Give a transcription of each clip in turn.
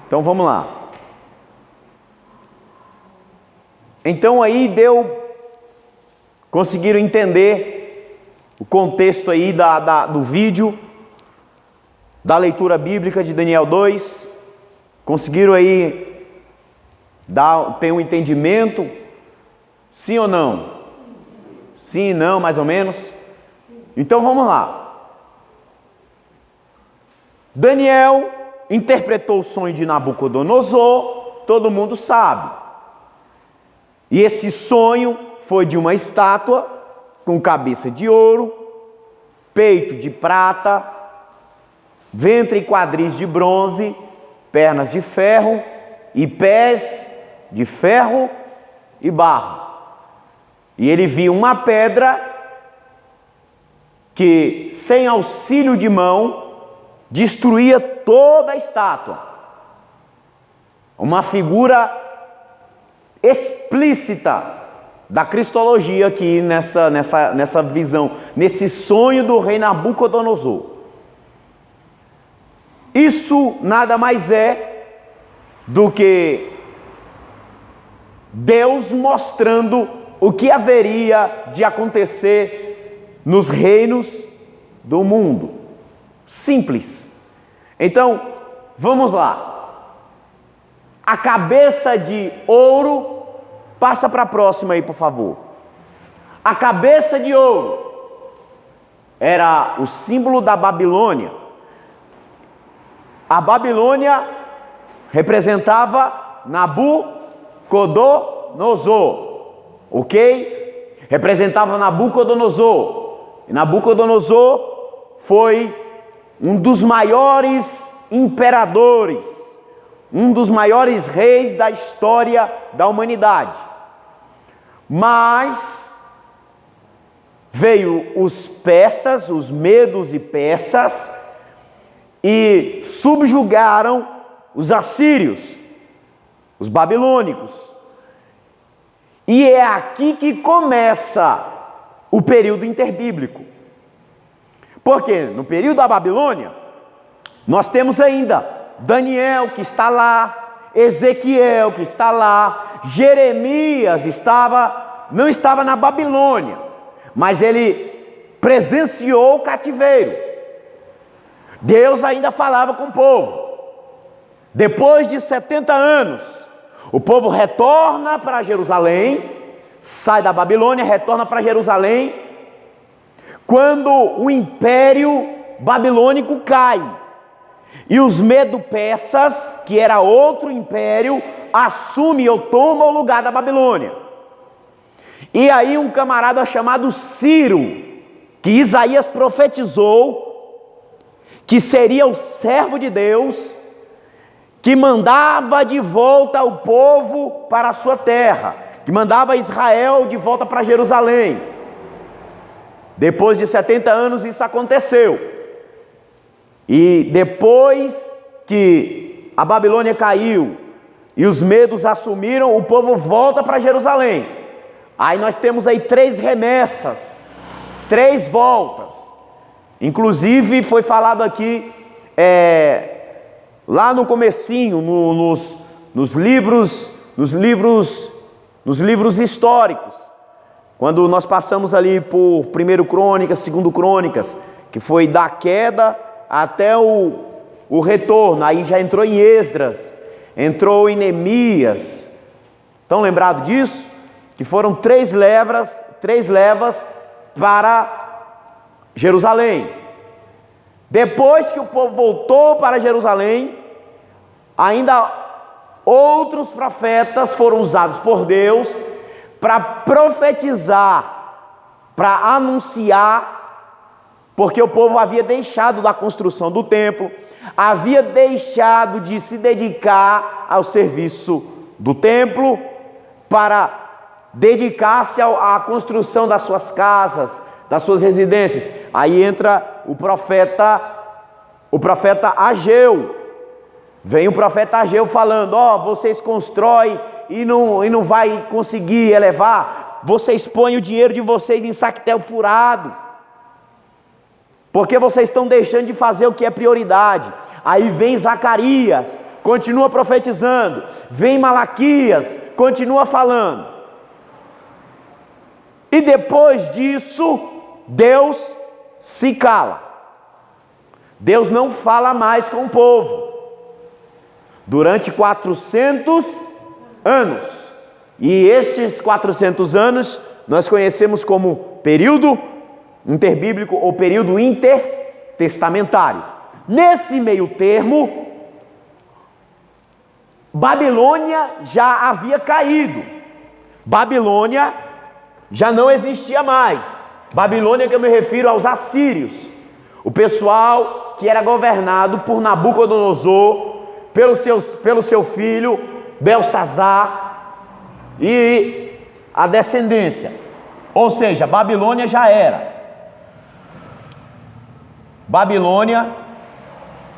Então vamos lá. Então aí conseguiram entender o contexto aí do vídeo, da leitura bíblica de Daniel 2, conseguiram aí ter um entendimento, sim ou não? Sim e não, mais ou menos? Então vamos lá. Daniel interpretou o sonho de Nabucodonosor, todo mundo sabe. E esse sonho foi de uma estátua com cabeça de ouro, peito de prata, ventre e quadris de bronze, pernas de ferro e pés de ferro e barro. E ele viu uma pedra que, sem auxílio de mão, destruía toda a estátua. Uma figura explícita da cristologia aqui nessa visão, nesse sonho do rei Nabucodonosor. Isso nada mais é do que Deus mostrando o que haveria de acontecer nos reinos do mundo. Simples. Então, vamos lá. A cabeça de ouro, passa para a próxima aí, por favor. A cabeça de ouro era o símbolo da Babilônia. A Babilônia representava Nabucodonosor, ok? Representava Nabucodonosor. E Nabucodonosor foi um dos maiores imperadores, um dos maiores reis da história da humanidade. Mas veio os persas, os medos e persas, e subjugaram os assírios, os babilônicos. E é aqui que começa o período interbíblico. Porque no período da Babilônia, nós temos ainda Daniel que está lá, Ezequiel que está lá, Jeremias não estava na Babilônia, mas ele presenciou o cativeiro. Deus ainda falava com o povo. Depois de 70 anos, o povo retorna para Jerusalém, sai da Babilônia, retorna para Jerusalém, quando o império babilônico cai, e os medo-persas, que era outro império, assume ou toma o lugar da Babilônia. E aí um camarada chamado Ciro, que Isaías profetizou, que seria o servo de Deus, que mandava de volta o povo para a sua terra, que mandava Israel de volta para Jerusalém. Depois de 70 anos isso aconteceu. E depois que a Babilônia caiu e os medos assumiram, o povo volta para Jerusalém. Aí nós temos aí 3 remessas, 3 voltas. Inclusive foi falado aqui, lá no comecinho, nos livros históricos, quando nós passamos ali por 1 Crônicas, 2 Crônicas, que foi da queda até o retorno. Aí já entrou em Esdras, entrou em Neemias. Estão lembrados disso? Que foram 3 levas para Jerusalém. Depois que o povo voltou para Jerusalém, ainda outros profetas foram usados por Deus para profetizar, para anunciar, porque o povo havia deixado da construção do templo, havia deixado de se dedicar ao serviço do templo para dedicar-se à construção das suas casas, das suas residências. Aí entra o profeta Ageu. Vem o profeta Ageu falando: vocês constroem e não vai conseguir elevar, vocês põem o dinheiro de vocês em saquetel furado, porque vocês estão deixando de fazer o que é prioridade. Aí vem Zacarias continua profetizando. Vem Malaquias, continua falando. E depois disso, Deus se cala. Deus não fala mais com o povo. Durante 400 anos. E estes 400 anos nós conhecemos como período interbíblico ou período intertestamentário. Nesse meio termo, Babilônia já havia caído. Babilônia já não existia mais. Babilônia que eu me refiro aos assírios. O pessoal que era governado por Nabucodonosor, pelo seu filho Belsazar e a descendência. Ou seja, Babilônia já era. Babilônia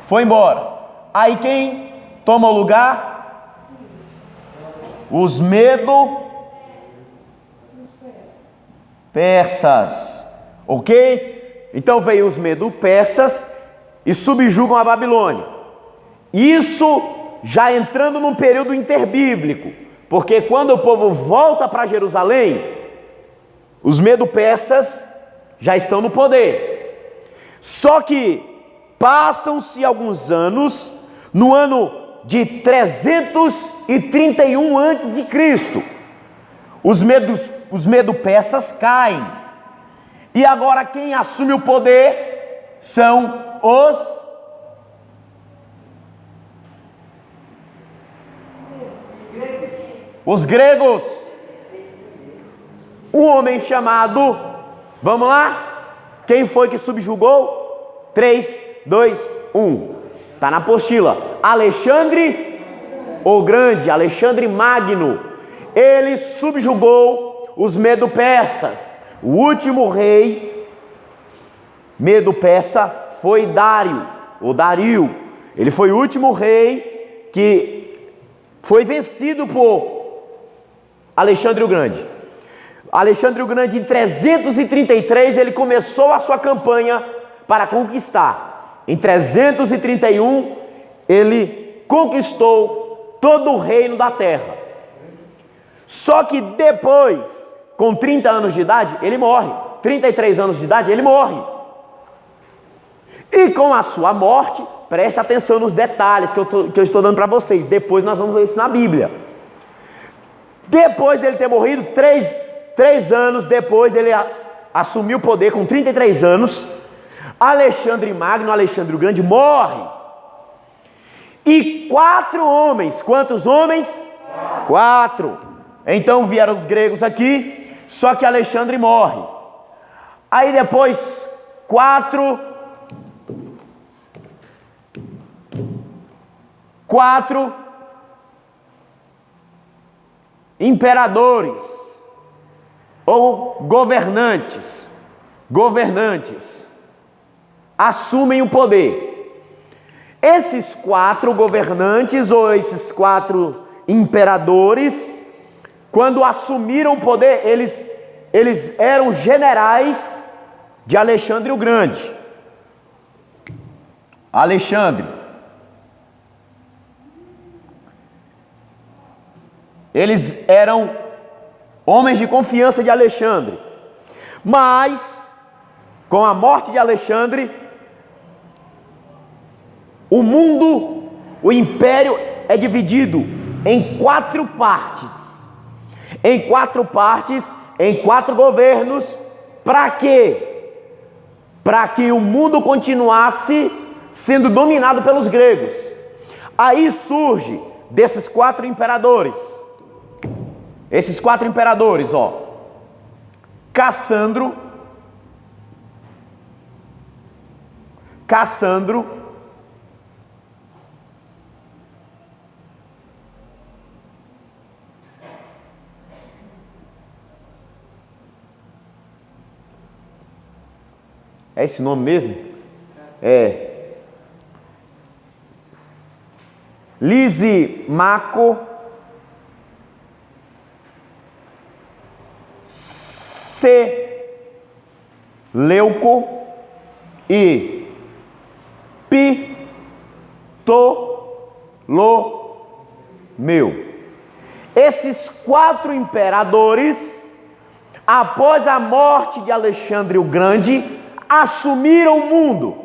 foi embora. Aí quem toma o lugar? Os Medo-Persas. Ok? Então veio os Medo-Persas e subjugam a Babilônia. Isso já entrando num período interbíblico, porque quando o povo volta para Jerusalém, os Medo-Persas já estão no poder. Só que passam-se alguns anos, no ano de 331 a.C., os Medo-Persas caem. E agora quem assume o poder são os gregos. Um homem chamado, vamos lá? Quem foi que subjugou? 3, 2, 1. Está na apostila. Alexandre o Grande, Alexandre Magno. Ele subjugou os Medo-Persas. O último rei Medo-Persa foi Dário, ou Dario. Ele foi o último rei que foi vencido por Alexandre o Grande. Alexandre o Grande, em 333, ele começou a sua campanha para conquistar. Em 331, ele conquistou todo o reino da terra. Só que depois, com 30 anos de idade, ele morre. 33 anos de idade, ele morre. E com a sua morte, preste atenção nos detalhes que eu estou dando para vocês. Depois nós vamos ver isso na Bíblia. Depois dele ter morrido, 3 anos depois dele assumir o poder, com 33 anos, Alexandre Magno, Alexandre o Grande, morre. E 4 homens, quantos homens? 4. Então vieram os gregos aqui, só que Alexandre morre. Aí depois, 4 imperadores ou governantes assumem o poder. Esses 4 governantes ou esses 4 imperadores, quando assumiram o poder, eles eram generais de Alexandre o Grande. Alexandre. Eles eram homens de confiança de Alexandre. Mas, com a morte de Alexandre, o mundo, o império é dividido em 4 partes. Em 4 partes, em 4 governos. Para quê? Para que o mundo continuasse sendo dominado pelos gregos. Aí surge desses 4 imperadores. Esses 4 imperadores, ó. Cassandro. É esse nome mesmo? É. Lisimaco. Seleuco e Esses 4 imperadores, após a morte de Alexandre o Grande, assumiram o mundo.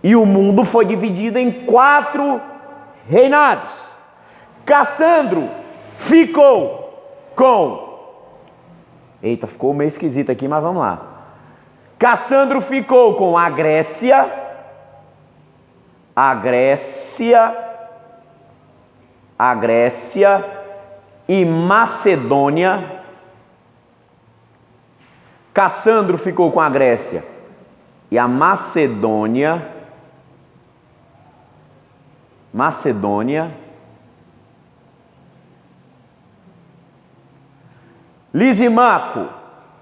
E o mundo foi dividido em 4 reinados. Cassandro ficou com... Eita, ficou meio esquisito aqui, mas vamos lá. Cassandro ficou com a Grécia, e Macedônia. Cassandro ficou com a Grécia e a Macedônia. Lisimaco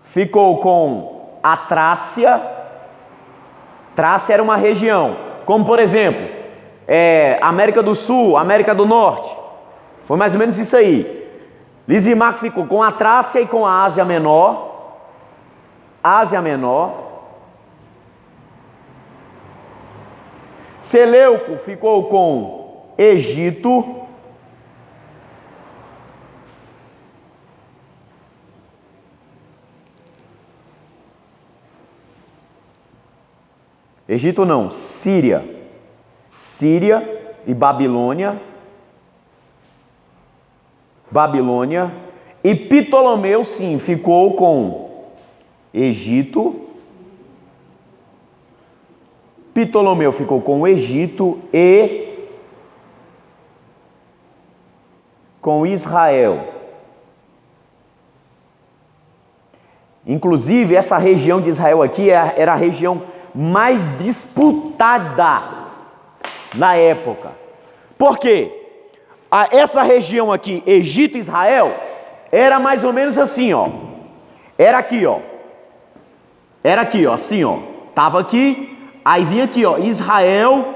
ficou com a Trácia. Trácia era uma região, como por exemplo, América do Sul, América do Norte. Foi mais ou menos isso aí. Lisimaco ficou com a Trácia e com a Ásia Menor. Seleuco ficou com Egito. Egito não, Síria e Babilônia. E Ptolomeu, sim, ficou com Egito. Ptolomeu ficou com o Egito e com Israel. Inclusive, essa região de Israel aqui era a região mais disputada na época. Por quê? Essa região aqui, Egito e Israel, era mais ou menos assim, ó. Era aqui, ó, assim, ó. Tava aqui, aí vinha aqui, ó, Israel,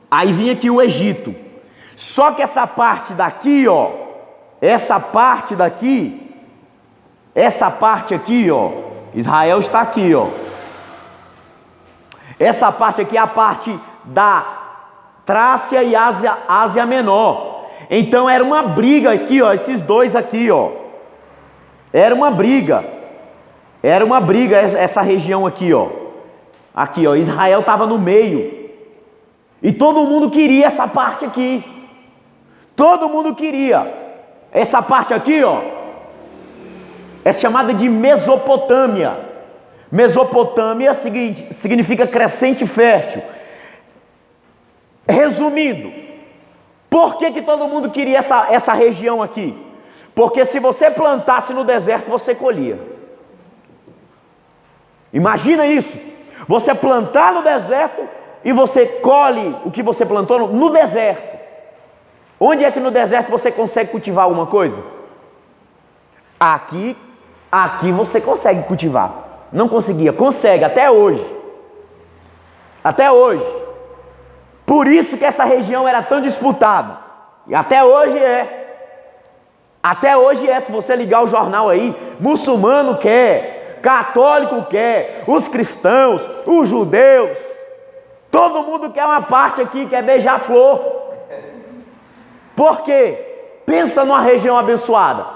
aí vinha aqui o Egito. Só que essa parte daqui, ó, essa parte aqui, ó, Israel está aqui, ó. Essa parte aqui é a parte da Trácia e Ásia Menor. Então era uma briga aqui, ó, esses dois aqui, ó. Era uma briga essa região aqui, ó. Aqui, ó, Israel estava no meio. E todo mundo queria essa parte aqui. Todo mundo queria. Essa parte aqui, ó, é chamada de Mesopotâmia. Mesopotâmia significa crescente fértil. Resumindo, por que todo mundo queria essa região aqui? Porque se você plantasse no deserto, você colhia. Imagina isso. Você plantar no deserto e você colhe o que você plantou no deserto. Onde é que no deserto você consegue cultivar alguma coisa? Aqui você consegue cultivar. Não conseguia, consegue até hoje. Até hoje. Por isso que essa região era tão disputada. E até hoje é. Até hoje é, se você ligar o jornal aí, muçulmano quer, católico quer, os cristãos, os judeus, todo mundo quer uma parte aqui, quer beija-flor. Por quê? Pensa numa região abençoada.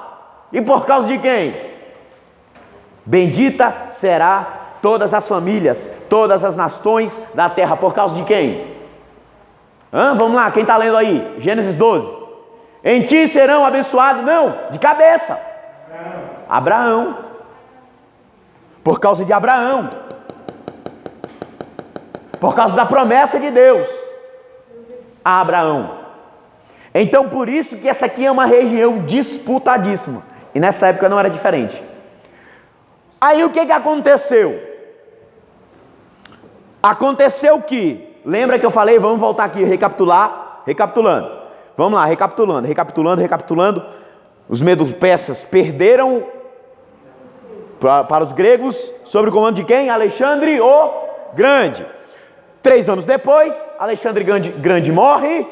E por causa de quem? Bendita será todas as famílias, todas as nações da terra. Por causa de quem? Vamos lá, quem está lendo aí? Gênesis 12. Em ti serão abençoados, não, de cabeça. Abraão. Por causa de Abraão. Por causa da promessa de Deus a Abraão. Então por isso que essa aqui é uma região disputadíssima. E nessa época não era diferente. Aí o que aconteceu? Aconteceu que, lembra que eu falei, vamos voltar aqui, recapitulando. Vamos lá, recapitulando. Os medo-persas perderam para os gregos, sob o comando de quem? Alexandre o Grande. 3 anos depois, Alexandre Grande morre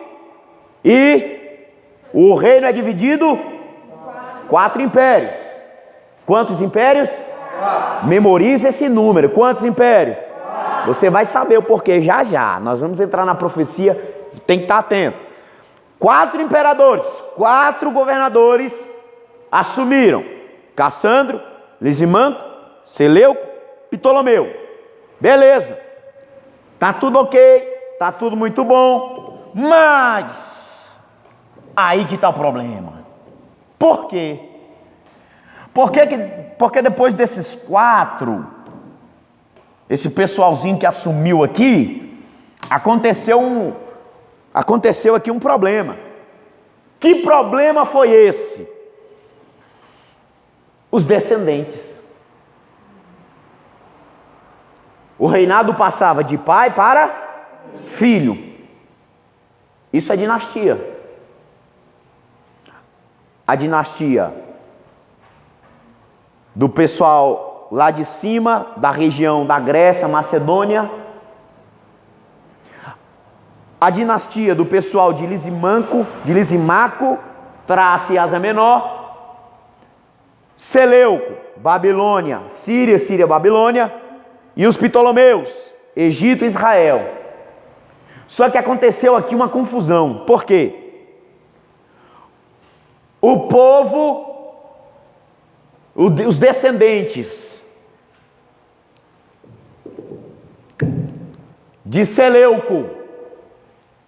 e o reino é dividido 4 impérios. Quantos impérios? 4. Memorize esse número. Quantos impérios? 4. Você vai saber o porquê já. Nós vamos entrar na profecia tem que estar atento. 4 imperadores, 4 governadores assumiram: Cassandro, Lisimanco, Seleuco, Ptolomeu. Beleza, tá tudo ok, tá tudo muito bom, mas aí que está o problema. Por quê? Porque depois desses 4, esse pessoalzinho que assumiu aqui, aconteceu aqui um problema. Que problema foi esse? Os descendentes. O reinado passava de pai para filho. Isso é dinastia. A dinastia do pessoal lá de cima, da região da Grécia, Macedônia. A dinastia do pessoal de Lisimaco, Trácia e Ásia Menor. Seleuco, Babilônia, Síria, Babilônia. E os Ptolomeus, Egito e Israel. Só que aconteceu aqui uma confusão. Por quê? O povo, os descendentes de Seleuco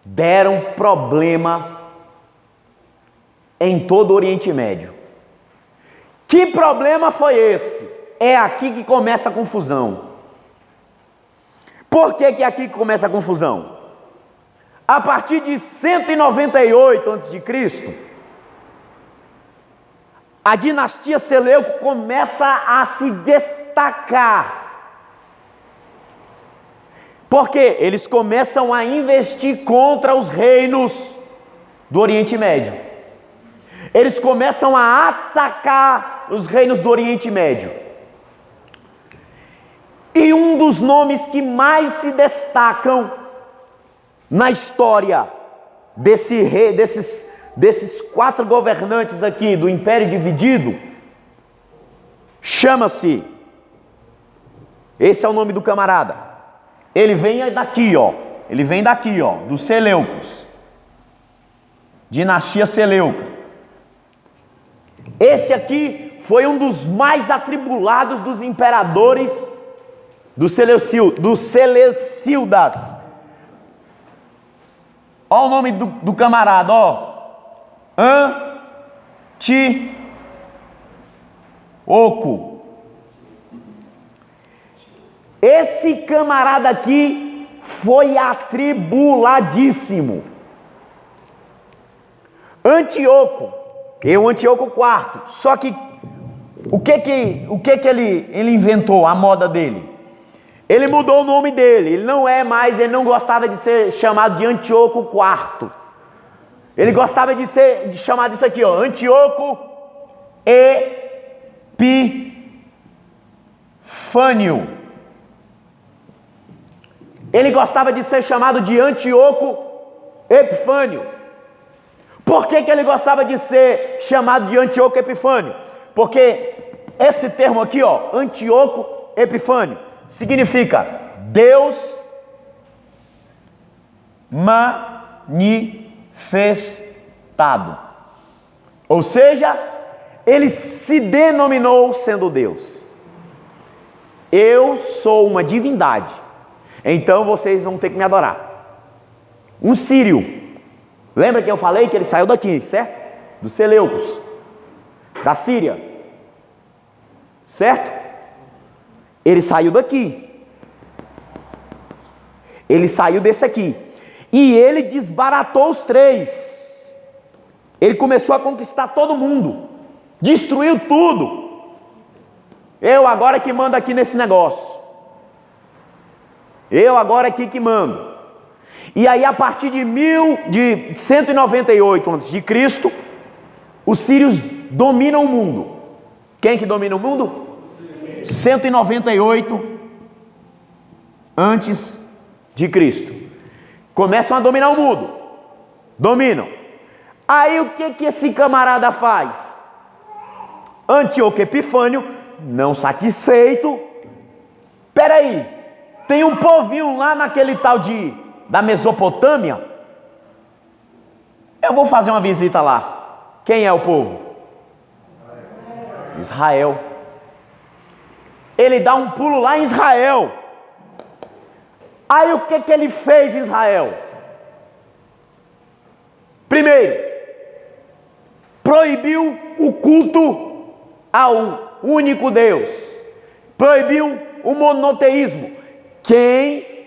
deram problema em todo o Oriente Médio. Que problema foi esse? É aqui que começa a confusão. Por que é aqui que começa a confusão? A partir de 198 a.C., a dinastia Seleuco começa a se destacar. Porque eles começam a investir contra os reinos do Oriente Médio. Eles começam a atacar os reinos do Oriente Médio. E um dos nomes que mais se destacam na história desses 4 governantes aqui do Império Dividido, chama-se, esse é o nome do camarada, ele vem daqui, dos Seleucos, dinastia Seleuca. Esse aqui foi um dos mais atribulados dos imperadores dos Seleucidas. Olha o nome do camarada, ó. Antíoco. Esse camarada aqui foi atribuladíssimo. Antíoco Antíoco IV. Só que o que ele inventou, a moda dele? Ele mudou o nome dele. Ele não gostava de ser chamado de Antíoco IV. Ele gostava de chamar disso aqui, ó, Antíoco Epifânio. Ele gostava de ser chamado de Antíoco Epifânio. Por que ele gostava de ser chamado de Antíoco Epifânio? Porque esse termo aqui, ó, Antíoco Epifânio, significa Deus manifestado. Ou seja, ele se denominou sendo Deus. Eu sou uma divindade, então vocês vão ter que me adorar. Um sírio. Lembra que eu falei que ele saiu daqui, certo? Dos Seleucos, da Síria, certo? Ele saiu daqui. Ele saiu desse aqui. E ele desbaratou os 3. Ele começou a conquistar todo mundo. Destruiu tudo. Eu agora que mando aqui nesse negócio. Eu agora aqui que mando. E aí a partir de 198 a.C., os sírios dominam o mundo. Quem que domina o mundo? 198 antes de Cristo. Começam a dominar o mundo. Dominam. Aí o que esse camarada faz? Antíoco Epifânio, não satisfeito. Peraí, tem um povinho lá naquele tal da Mesopotâmia, Eu vou fazer uma visita lá. Quem é o povo? Israel. Ele dá um pulo lá em Israel. Aí o que ele fez em Israel? Primeiro, proibiu o culto ao único Deus. Proibiu o monoteísmo. Quem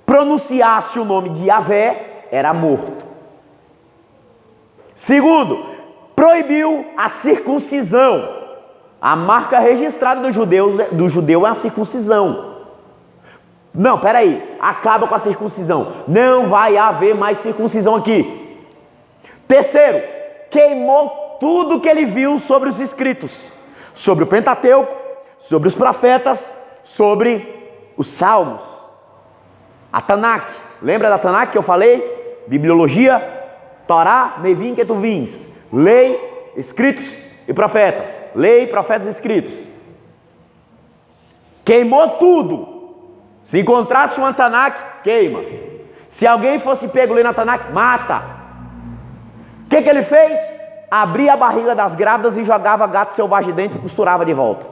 pronunciasse o nome de Yahvé era morto. Segundo, proibiu a circuncisão. A marca registrada do judeu é a circuncisão. Não, peraí, acaba com a circuncisão. Não vai haver mais circuncisão aqui. Terceiro, queimou tudo que ele viu sobre os escritos. Sobre o Pentateuco, sobre os profetas, sobre os salmos. A Tanakh, lembra da Tanakh que eu falei? Bibliologia, Torá, Nevim, Ketuvins. Lei, escritos e profetas. Lei, profetas e escritos. Queimou tudo. Se encontrasse uma Tanakh, queima. Se alguém fosse pego lendo a Tanakh, mata. O que ele fez? Abria a barriga das grávidas e jogava gato selvagem dentro e costurava de volta.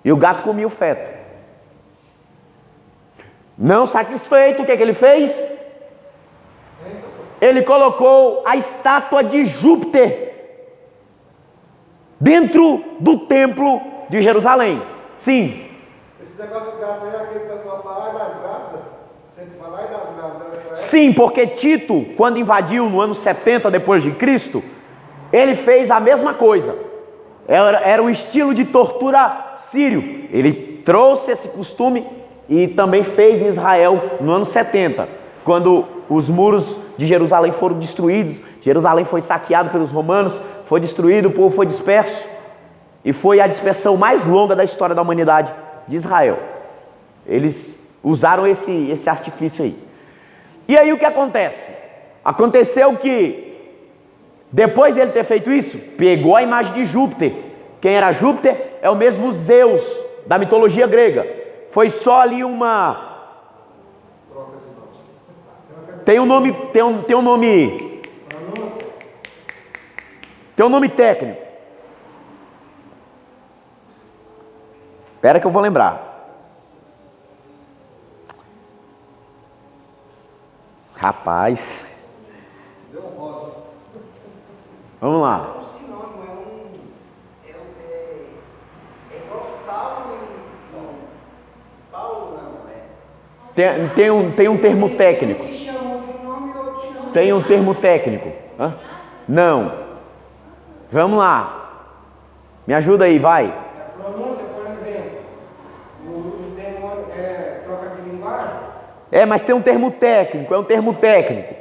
E o gato comia o feto. Não satisfeito, o que ele fez? Ele colocou a estátua de Júpiter dentro do templo de Jerusalém. Sim. Esse negócio de gato aí, aquele pessoal fala das grávidas. Sempre fala das grávidas. Sim, porque Tito, quando invadiu no ano 70 depois de Cristo, ele fez a mesma coisa. Era o estilo de tortura sírio. Ele trouxe esse costume e também fez em Israel no ano 70, quando os muros de Jerusalém foram destruídos. Jerusalém foi saqueado pelos romanos, foi destruído, o povo foi disperso. E foi a dispersão mais longa da história da humanidade de Israel. Eles usaram esse artifício aí. E aí o que acontece? Aconteceu que, depois dele ter feito isso, pegou a imagem de Júpiter. Quem era Júpiter? É o mesmo Zeus, da mitologia grega. Foi só ali uma... Tem um nome técnico. Espera que eu vou lembrar. Rapaz. Vamos lá. Tem um termo técnico. Tem um termo técnico. Hã? Não. Vamos lá. Me ajuda aí, vai. Pronúncia, por exemplo. O termo é troca de linguagem. Mas tem um termo técnico, é um termo técnico.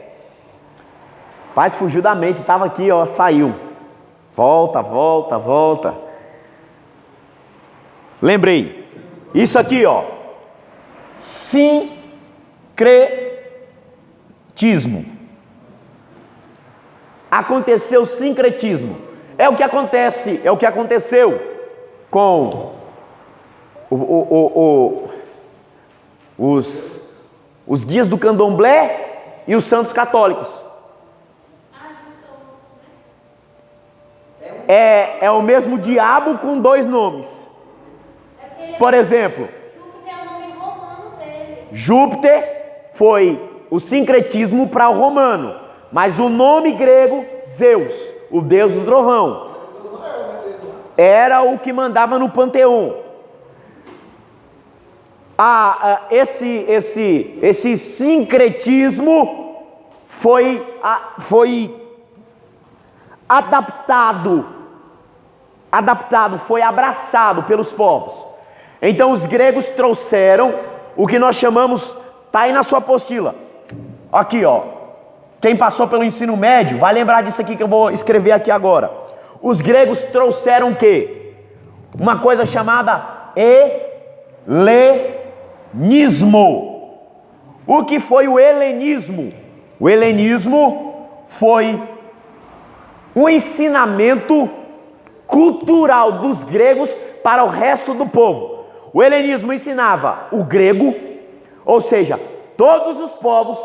Paz fugiu da mente, estava aqui, ó, saiu. Volta. Lembrei. Isso aqui, ó. Sincretismo. Aconteceu sincretismo. É o que aconteceu com os guias do candomblé e os santos católicos. É o mesmo diabo com dois nomes. Por exemplo, Júpiter foi o sincretismo para o romano, mas o nome grego, Zeus, o deus do trovão, era o que mandava no panteão. Esse sincretismo foi adaptado, foi abraçado pelos povos. Então os gregos trouxeram o que nós chamamos, tá aí na sua apostila, aqui ó, quem passou pelo ensino médio vai lembrar disso aqui que eu vou escrever aqui agora. Os gregos trouxeram o quê? Uma coisa chamada helenismo. O que foi o helenismo? O helenismo foi um ensinamento cultural dos gregos para o resto do povo. O helenismo ensinava o grego, ou seja, todos os povos